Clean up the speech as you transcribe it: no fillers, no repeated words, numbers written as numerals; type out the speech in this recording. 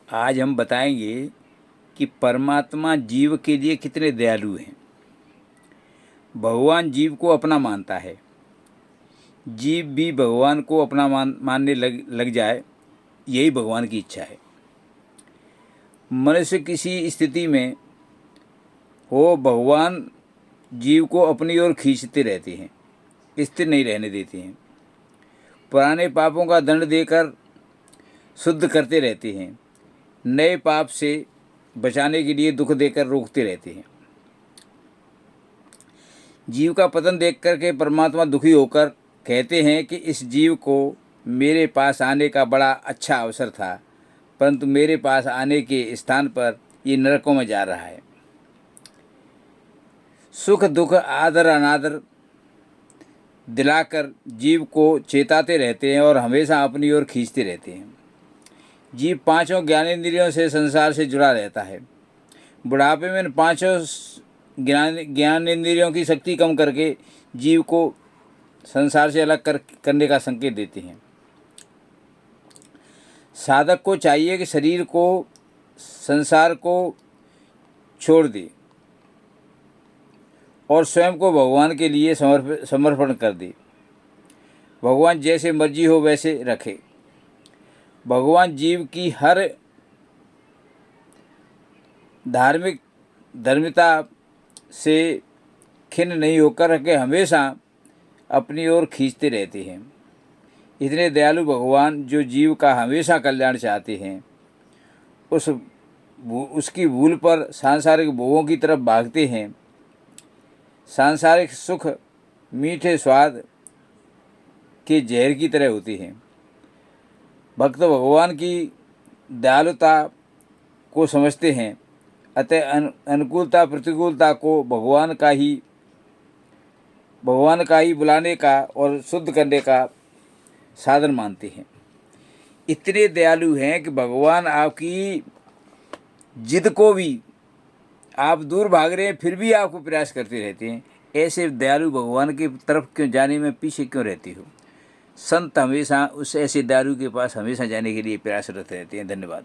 आज हम बताएंगे कि परमात्मा जीव के लिए कितने दयालु हैं। भगवान जीव को अपना मानता है, जीव भी भगवान को अपना मानने लग जाए, यही भगवान की इच्छा है। मनुष्य किसी स्थिति में हो, भगवान जीव को अपनी ओर खींचते रहते हैं, स्थिर नहीं रहने देते हैं। पुराने पापों का दंड देकर शुद्ध करते रहते हैं, नए पाप से बचाने के लिए दुख देकर रोकते रहते हैं। जीव का पतन देख कर के परमात्मा दुखी होकर कहते हैं कि इस जीव को मेरे पास आने का बड़ा अच्छा अवसर था, परंतु मेरे पास आने के स्थान पर ये नरकों में जा रहा है। सुख दुख आदर अनादर दिलाकर जीव को चेताते रहते हैं और हमेशा अपनी ओर खींचते रहते हैं। जीव पांचों ज्ञानेंद्रियों से संसार से जुड़ा रहता है। बुढ़ापे में पांचों ज्ञानेंद्रियों की शक्ति कम करके जीव को संसार से अलग करने का संकेत देते हैं। साधक को चाहिए कि शरीर को, संसार को छोड़ दे और स्वयं को भगवान के लिए समर्पण कर दे। भगवान जैसे मर्जी हो वैसे रखे। भगवान जीव की हर धार्मिकता से खिन्न नहीं होकर के हमेशा अपनी ओर खींचते रहते हैं। इतने दयालु भगवान जो जीव का हमेशा कल्याण चाहते हैं, उसकी भूल पर सांसारिक भोगों की तरफ भागते हैं। सांसारिक सुख मीठे स्वाद के जहर की तरह होते हैं। भक्त भगवान की दयालुता को समझते हैं, अतः अनुकूलता प्रतिकूलता को भगवान का ही बुलाने का और शुद्ध करने का साधन मानते हैं। इतने दयालु हैं कि भगवान आपकी जिद को भी, आप दूर भाग रहे हैं फिर भी आपको प्रयास करते रहते हैं। ऐसे दयालु भगवान की तरफ क्यों जाने में पीछे क्यों रहती हो? संत हमेशा उस ऐसे दयालु के पास हमेशा जाने के लिए प्रयासरत रहते हैं। धन्यवाद।